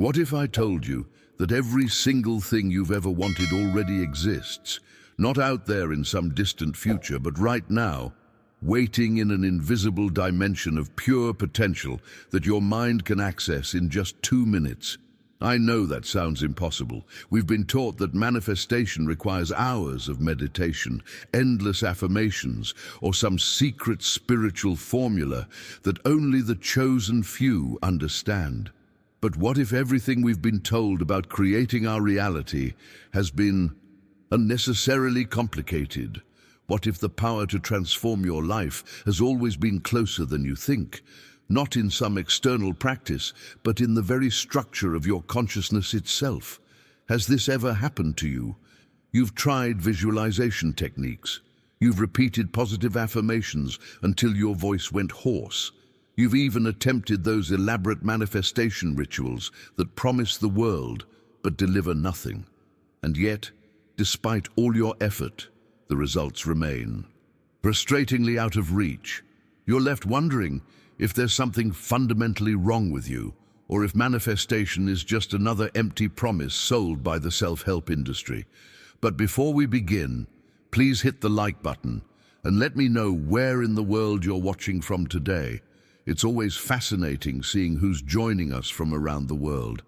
What if I told you that every single thing you've ever wanted already exists, not out there in some distant future, but right now, waiting in an invisible dimension of pure potential that your mind can access in just 2 minutes? I know that sounds impossible. We've been taught that manifestation requires hours of meditation, endless affirmations, or some secret spiritual formula that only the chosen few understand. But what if everything we've been told about creating our reality has been unnecessarily complicated? What if the power to transform your life has always been closer than you think? Not in some external practice, but in the very structure of your consciousness itself. Has this ever happened to you? You've tried visualization techniques. You've repeated positive affirmations until your voice went hoarse. You've even attempted those elaborate manifestation rituals that promise the world but deliver nothing. And yet, despite all your effort, the results remain. Frustratingly out of reach, you're left wondering if there's something fundamentally wrong with you, or if manifestation is just another empty promise sold by the self-help industry. But before we begin, please hit the like button and let me know where in the world you're watching from today. It's always fascinating seeing who's joining us from around the world.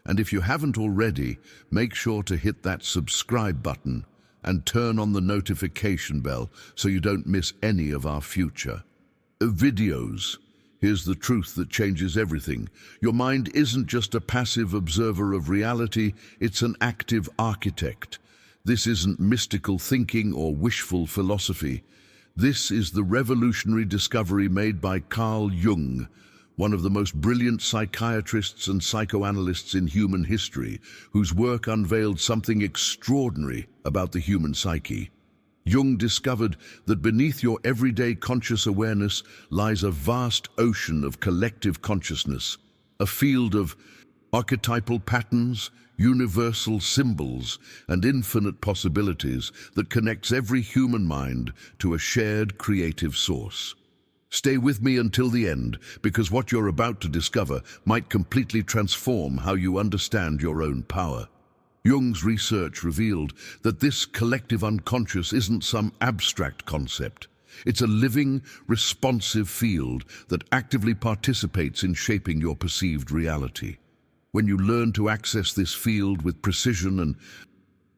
And if you haven't already, make sure to hit that subscribe button and turn on the notification bell so you don't miss any of our future videos. Here's the truth that changes everything. Your mind isn't just a passive observer of reality, it's an active architect. This isn't mystical thinking or wishful philosophy. This is the revolutionary discovery made by Carl Jung, one of the most brilliant psychiatrists and psychoanalysts in human history, whose work unveiled something extraordinary about the human psyche. Jung discovered that beneath your everyday conscious awareness lies a vast ocean of collective consciousness, a field of archetypal patterns, universal symbols, and infinite possibilities that connects every human mind to a shared creative source. Stay with me until the end, because what you're about to discover might completely transform how you understand your own power. Jung's research revealed that this collective unconscious isn't some abstract concept. It's a living, responsive field that actively participates in shaping your perceived reality. When you learn to access this field with precision and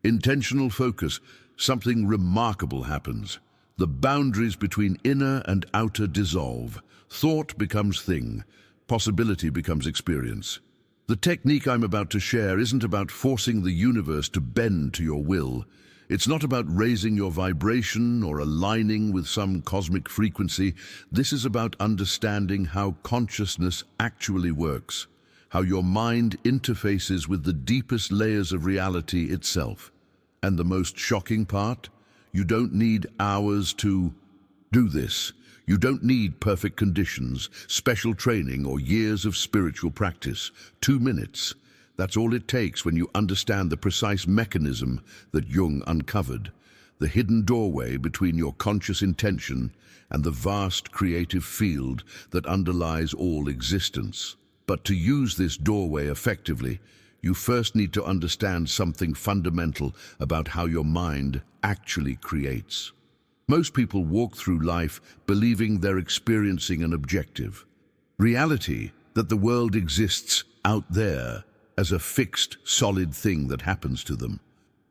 intentional focus, something remarkable happens. The boundaries between inner and outer dissolve. Thought becomes thing. Possibility becomes experience. The technique I'm about to share isn't about forcing the universe to bend to your will. It's not about raising your vibration or aligning with some cosmic frequency. This is about understanding how consciousness actually works, how your mind interfaces with the deepest layers of reality itself. And the most shocking part? You don't need hours to do this. You don't need perfect conditions, special training, or years of spiritual practice. 2 minutes. That's all it takes when you understand the precise mechanism that Jung uncovered, the hidden doorway between your conscious intention and the vast creative field that underlies all existence. But to use this doorway effectively, you first need to understand something fundamental about how your mind actually creates. Most people walk through life believing they're experiencing an objective reality, that the world exists out there as a fixed, solid thing that happens to them.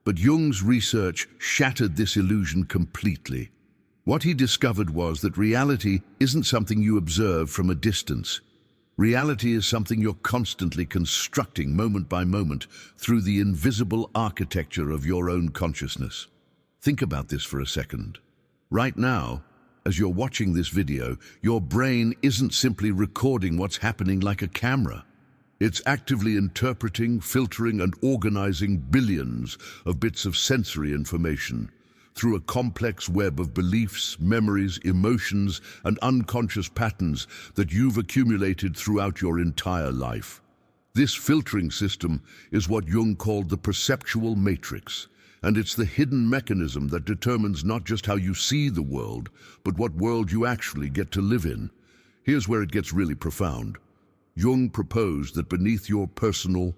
But Jung's research shattered this illusion completely. What he discovered was that reality isn't something you observe from a distance. Reality is something you're constantly constructing moment by moment through the invisible architecture of your own consciousness. Think about this for a second. Right now, as you're watching this video, your brain isn't simply recording what's happening like a camera. It's actively interpreting, filtering, and organizing billions of bits of sensory information through a complex web of beliefs, memories, emotions, and unconscious patterns that you've accumulated throughout your entire life. This filtering system is what Jung called the perceptual matrix, and it's the hidden mechanism that determines not just how you see the world, but what world you actually get to live in. Here's where it gets really profound. Jung proposed that beneath your personal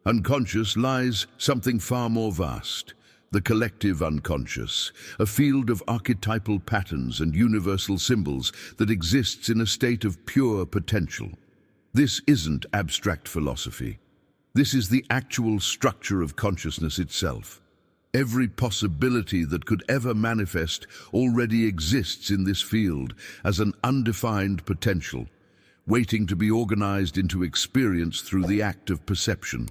unconscious lies something far more vast, the collective unconscious, a field of archetypal patterns and universal symbols that exists in a state of pure potential. This isn't abstract philosophy. This is the actual structure of consciousness itself. Every possibility that could ever manifest already exists in this field as an undefined potential, waiting to be organized into experience through the act of perception.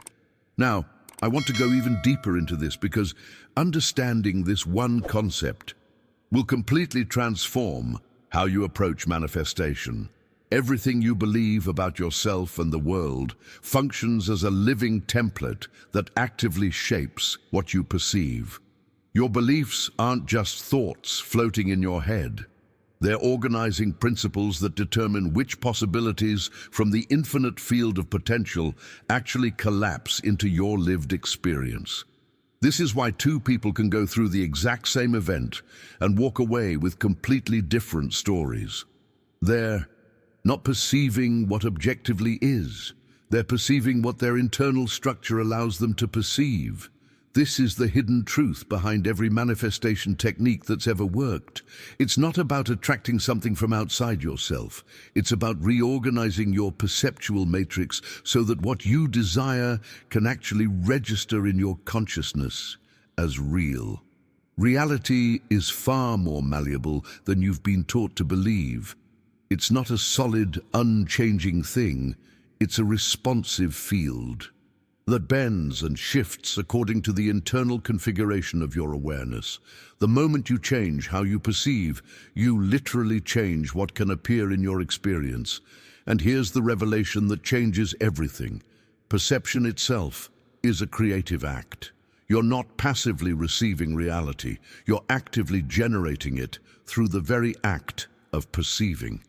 Now, I want to go even deeper into this because understanding this one concept will completely transform how you approach manifestation. Everything you believe about yourself and the world functions as a living template that actively shapes what you perceive. Your beliefs aren't just thoughts floating in your head. They're organizing principles that determine which possibilities from the infinite field of potential actually collapse into your lived experience. This is why two people can go through the exact same event and walk away with completely different stories. They're not perceiving what objectively is. They're perceiving what their internal structure allows them to perceive. This is the hidden truth behind every manifestation technique that's ever worked. It's not about attracting something from outside yourself. It's about reorganizing your perceptual matrix so that what you desire can actually register in your consciousness as real. Reality is far more malleable than you've been taught to believe. It's not a solid, unchanging thing. It's a responsive field that bends and shifts according to the internal configuration of your awareness. The moment you change how you perceive, you literally change what can appear in your experience. And here's the revelation that changes everything. Perception itself is a creative act. You're not passively receiving reality. You're actively generating it through the very act of perceiving.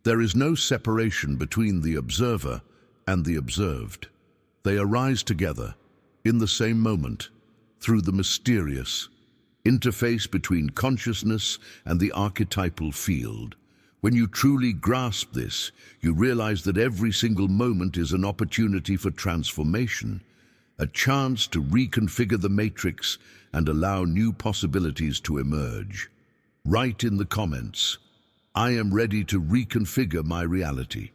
There is no separation between the observer and the observed. They arise together, in the same moment, through the mysterious interface between consciousness and the archetypal field. When you truly grasp this, you realize that every single moment is an opportunity for transformation, a chance to reconfigure the matrix and allow new possibilities to emerge. Write in the comments, "I am ready to reconfigure my reality."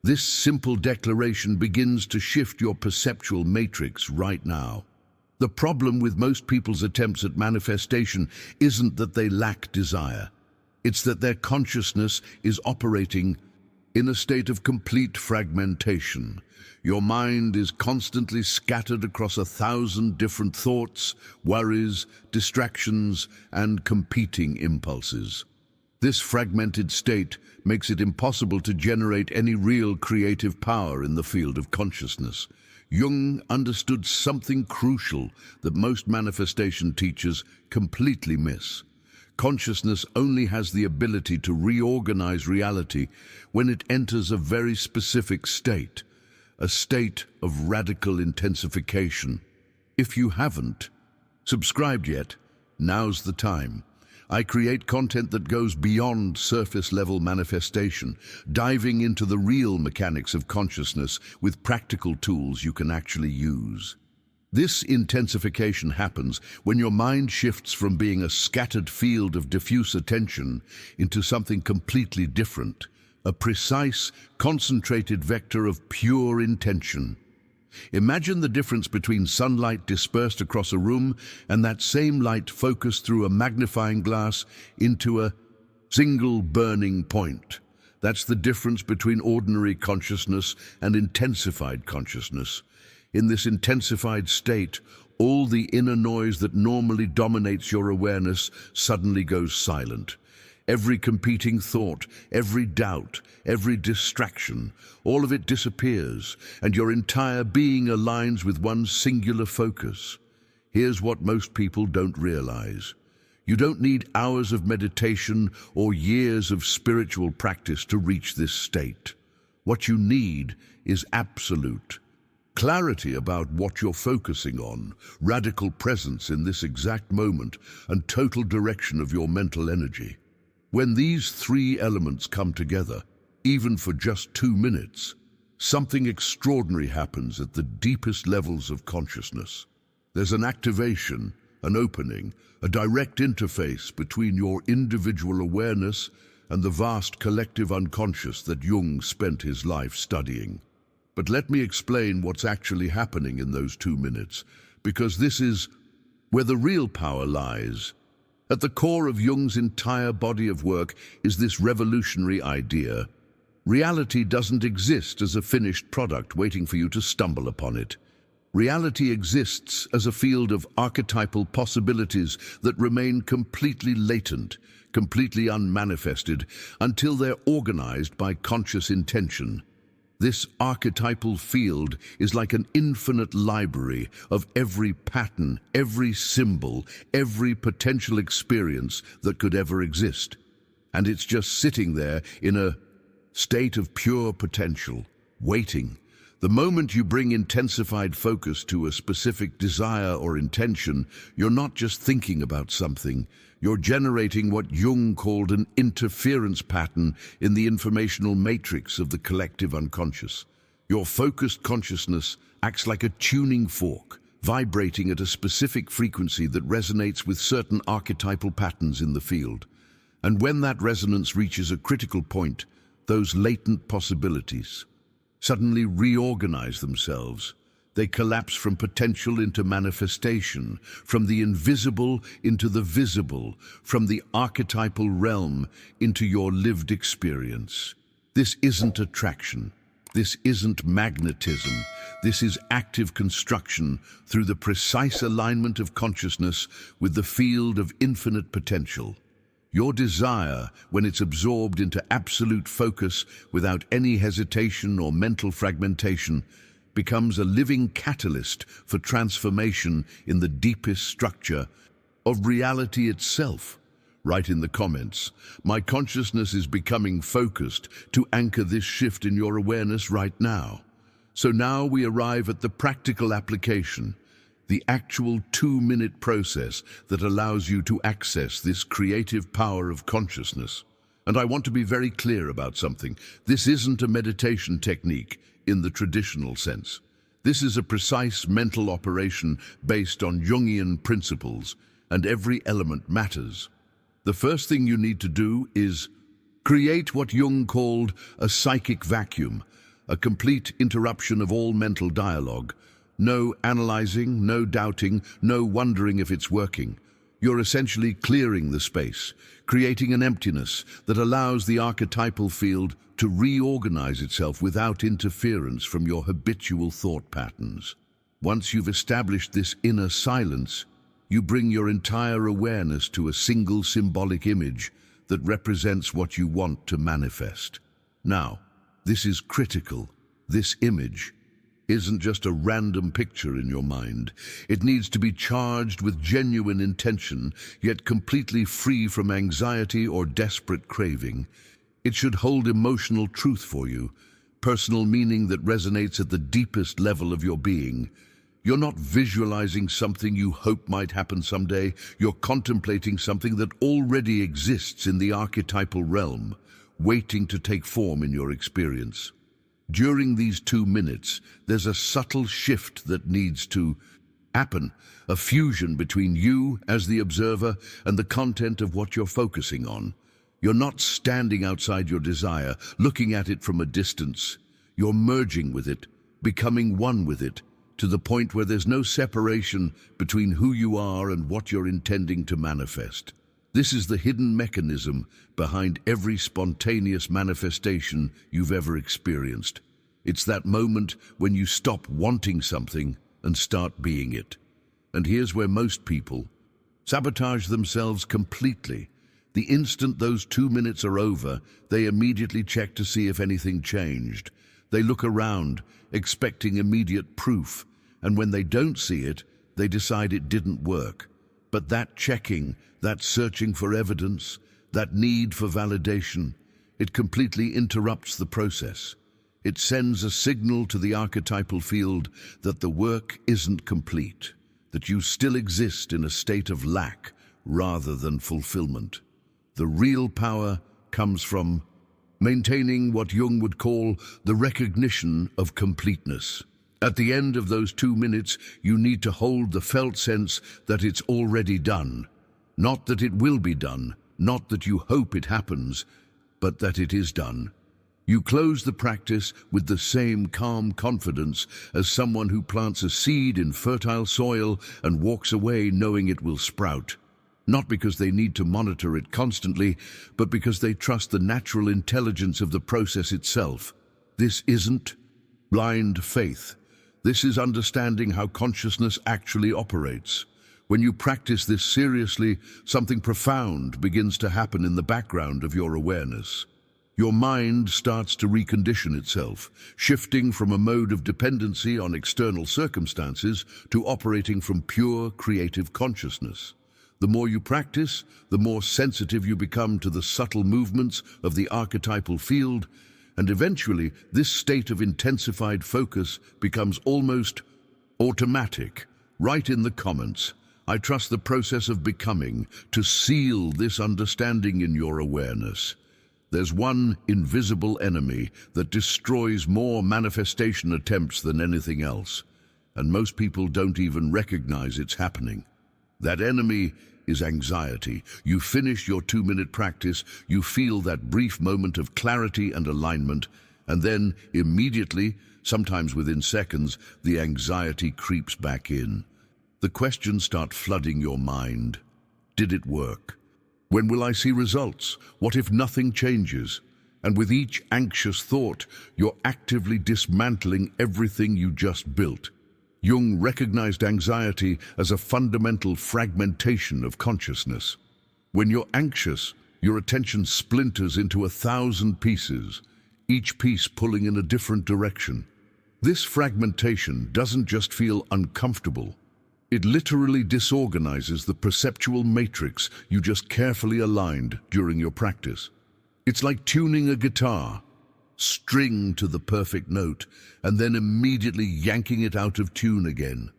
This simple declaration begins to shift your perceptual matrix right now. The problem with most people's attempts at manifestation isn't that they lack desire. It's that their consciousness is operating in a state of complete fragmentation. Your mind is constantly scattered across 1,000 different thoughts, worries, distractions, and competing impulses. This fragmented state makes it impossible to generate any real creative power in the field of consciousness. Jung understood something crucial that most manifestation teachers completely miss. Consciousness only has the ability to reorganize reality when it enters a very specific state, a state of radical intensification. If you haven't subscribed yet, now's the time. I create content that goes beyond surface-level manifestation, diving into the real mechanics of consciousness with practical tools you can actually use. This intensification happens when your mind shifts from being a scattered field of diffuse attention into something completely different, a precise, concentrated vector of pure intention. Imagine the difference between sunlight dispersed across a room and that same light focused through a magnifying glass into a single burning point. That's the difference between ordinary consciousness and intensified consciousness. In this intensified state, all the inner noise that normally dominates your awareness suddenly goes silent. Every competing thought, every doubt, every distraction, all of it disappears, and your entire being aligns with one singular focus. Here's what most people don't realize. You don't need hours of meditation or years of spiritual practice to reach this state. What you need is absolute clarity about what you're focusing on, radical presence in this exact moment, and total direction of your mental energy. When these three elements come together, even for just 2 minutes, something extraordinary happens at the deepest levels of consciousness. There's an activation, an opening, a direct interface between your individual awareness and the vast collective unconscious that Jung spent his life studying. But let me explain what's actually happening in those 2 minutes, because this is where the real power lies. At the core of Jung's entire body of work is this revolutionary idea. Reality doesn't exist as a finished product waiting for you to stumble upon it. Reality exists as a field of archetypal possibilities that remain completely latent, completely unmanifested, until they're organized by conscious intention. This archetypal field is like an infinite library of every pattern, every symbol, every potential experience that could ever exist. And it's just sitting there in a state of pure potential, waiting. The moment you bring intensified focus to a specific desire or intention, you're not just thinking about something, you're generating what Jung called an interference pattern in the informational matrix of the collective unconscious. Your focused consciousness acts like a tuning fork, vibrating at a specific frequency that resonates with certain archetypal patterns in the field. And when that resonance reaches a critical point, those latent possibilities suddenly reorganize themselves. They collapse from potential into manifestation, from the invisible into the visible, from the archetypal realm into your lived experience. This isn't attraction. This isn't magnetism. This is active construction through the precise alignment of consciousness with the field of infinite potential. Your desire, when it's absorbed into absolute focus without any hesitation or mental fragmentation, becomes a living catalyst for transformation in the deepest structure of reality itself. Write in the comments, "My consciousness is becoming focused," to anchor this shift in your awareness right now. So now we arrive at the practical application, the actual 2-minute process that allows you to access this creative power of consciousness. And I want to be very clear about something. This isn't a meditation technique in the traditional sense. This is a precise mental operation based on Jungian principles, and every element matters. The first thing you need to do is create what Jung called a psychic vacuum, a complete interruption of all mental dialogue. No analyzing, no doubting, no wondering if it's working. You're essentially clearing the space, creating an emptiness that allows the archetypal field to reorganize itself without interference from your habitual thought patterns. Once you've established this inner silence, you bring your entire awareness to a single symbolic image that represents what you want to manifest. Now, this is critical. This image isn't just a random picture in your mind. It needs to be charged with genuine intention, yet completely free from anxiety or desperate craving. It should hold emotional truth for you, personal meaning that resonates at the deepest level of your being. You're not visualizing something you hope might happen someday. You're contemplating something that already exists in the archetypal realm, waiting to take form in your experience. During these 2 minutes, there's a subtle shift that needs to happen, a fusion between you as the observer and the content of what you're focusing on. You're not standing outside your desire, looking at it from a distance. You're merging with it, becoming one with it, to the point where there's no separation between who you are and what you're intending to manifest. This is the hidden mechanism behind every spontaneous manifestation you've ever experienced. It's that moment when you stop wanting something and start being it. And here's where most people sabotage themselves completely. The instant those 2 minutes are over, they immediately check to see if anything changed. They look around, expecting immediate proof, and when they don't see it, they decide it didn't work. But that checking, that searching for evidence, that need for validation, it completely interrupts the process. It sends a signal to the archetypal field that the work isn't complete, that you still exist in a state of lack rather than fulfillment. The real power comes from maintaining what Jung would call the recognition of completeness. At the end of those 2 minutes, you need to hold the felt sense that it's already done. Not that it will be done, not that you hope it happens, but that it is done. You close the practice with the same calm confidence as someone who plants a seed in fertile soil and walks away knowing it will sprout. Not because they need to monitor it constantly, but because they trust the natural intelligence of the process itself. This isn't blind faith. This is understanding how consciousness actually operates. When you practice this seriously, something profound begins to happen in the background of your awareness. Your mind starts to recondition itself, shifting from a mode of dependency on external circumstances to operating from pure creative consciousness. The more you practice, the more sensitive you become to the subtle movements of the archetypal field, and eventually this state of intensified focus becomes almost automatic. Write in the comments, "I trust the process of becoming," to seal this understanding in your awareness. There's one invisible enemy that destroys more manifestation attempts than anything else, and most people don't even recognize it's happening. That enemy is anxiety. You finish your 2-minute practice, you feel that brief moment of clarity and alignment, and then immediately, sometimes within seconds, the anxiety creeps back in. The questions start flooding your mind. Did it work? When will I see results? What if nothing changes? And with each anxious thought, you're actively dismantling everything you just built. Jung recognized anxiety as a fundamental fragmentation of consciousness. When you're anxious, your attention splinters into 1,000 pieces, each piece pulling in a different direction. This fragmentation doesn't just feel uncomfortable. It literally disorganizes the perceptual matrix you just carefully aligned during your practice. It's like tuning a guitar, string to the perfect note, and then immediately yanking it out of tune again.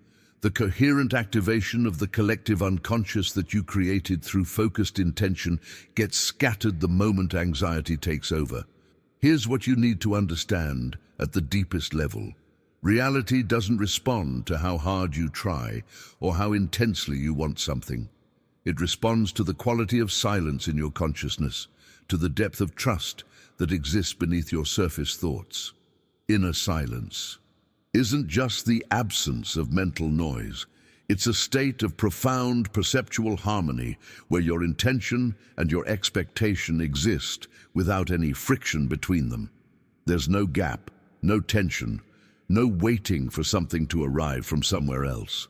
The coherent activation of the collective unconscious that you created through focused intention gets scattered the moment anxiety takes over. Here's what you need to understand at the deepest level. Reality doesn't respond to how hard you try or how intensely you want something. It responds to the quality of silence in your consciousness, to the depth of trust that exists beneath your surface thoughts. Inner silence isn't just the absence of mental noise. It's a state of profound perceptual harmony where your intention and your expectation exist without any friction between them. There's no gap, no tension, no waiting for something to arrive from somewhere else.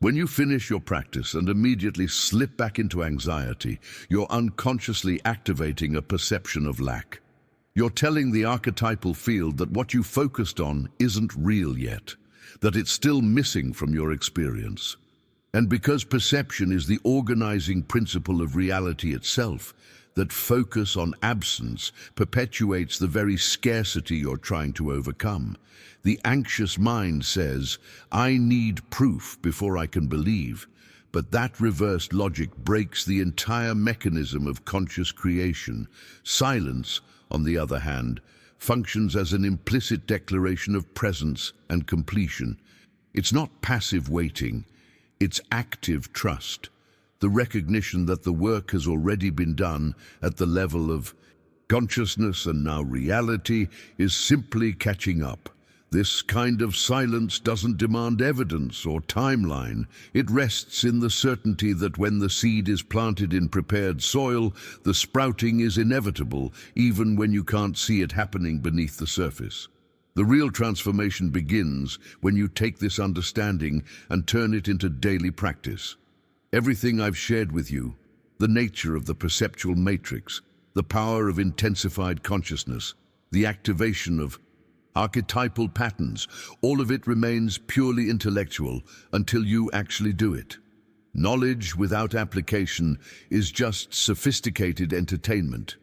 When you finish your practice and immediately slip back into anxiety, you're unconsciously activating a perception of lack. You're telling the archetypal field that what you focused on isn't real yet, that it's still missing from your experience. And because perception is the organizing principle of reality itself, that focus on absence perpetuates the very scarcity you're trying to overcome. The anxious mind says, "I need proof before I can believe." But that reversed logic breaks the entire mechanism of conscious creation. Silence, on the other hand, functions as an implicit declaration of presence and completion. It's not passive waiting, it's active trust. The recognition that the work has already been done at the level of consciousness and now reality is simply catching up. This kind of silence doesn't demand evidence or timeline. It rests in the certainty that when the seed is planted in prepared soil, the sprouting is inevitable, even when you can't see it happening beneath the surface. The real transformation begins when you take this understanding and turn it into daily practice. Everything I've shared with you, the nature of the perceptual matrix, the power of intensified consciousness, the activation of archetypal patterns, all of it remains purely intellectual until you actually do it. Knowledge without application is just sophisticated entertainment.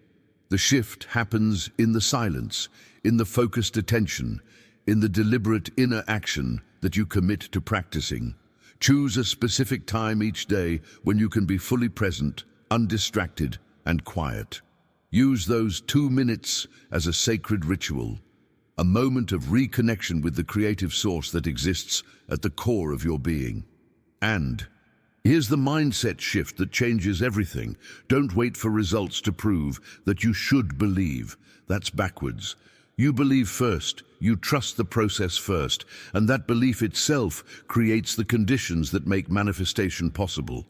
The shift happens in the silence, in the focused attention, in the deliberate inner action that you commit to practicing. Choose a specific time each day when you can be fully present, undistracted, and quiet. Use those 2 minutes as a sacred ritual, a moment of reconnection with the creative source that exists at the core of your being. And here's the mindset shift that changes everything. Don't wait for results to prove that you should believe. That's backwards. You believe first, you trust the process first, and that belief itself creates the conditions that make manifestation possible.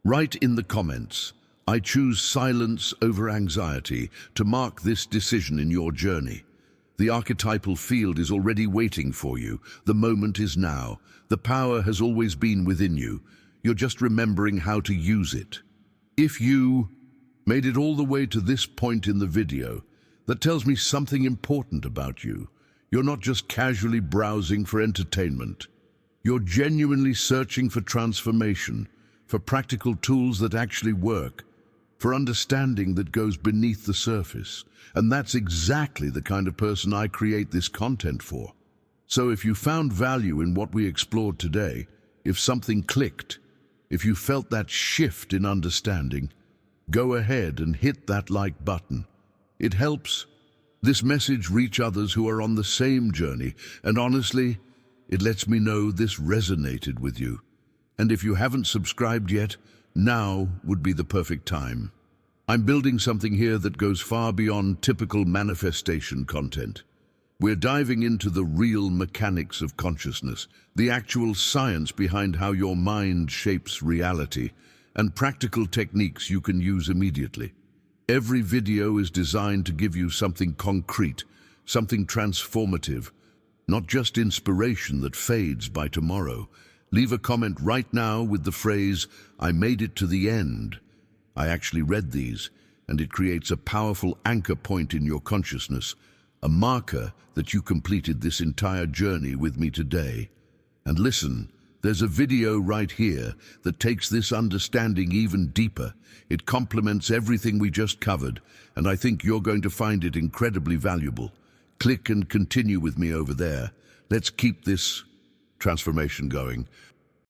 Write in the comments, "I choose silence over anxiety," to mark this decision in your journey. The archetypal field is already waiting for you. The moment is now. The power has always been within you. You're just remembering how to use it. If you made it all the way to this point in the video, that tells me something important about you. You're not just casually browsing for entertainment. You're genuinely searching for transformation, for practical tools that actually work, for understanding that goes beneath the surface. And that's exactly the kind of person I create this content for. So if you found value in what we explored today, if something clicked, if you felt that shift in understanding, go ahead and hit that like button. It helps this message reach others who are on the same journey, and honestly, it lets me know this resonated with you. And if you haven't subscribed yet, now would be the perfect time. I'm building something here that goes far beyond typical manifestation content. We're diving into the real mechanics of consciousness, the actual science behind how your mind shapes reality, and practical techniques you can use immediately. Every video is designed to give you something concrete, something transformative, not just inspiration that fades by tomorrow. Leave a comment right now with the phrase, "I made it to the end." I actually read these, and it creates a powerful anchor point in your consciousness, a marker that you completed this entire journey with me today. And listen, there's a video right here that takes this understanding even deeper. It complements everything we just covered, and I think you're going to find it incredibly valuable. Click and continue with me over there. Let's keep this transformation going.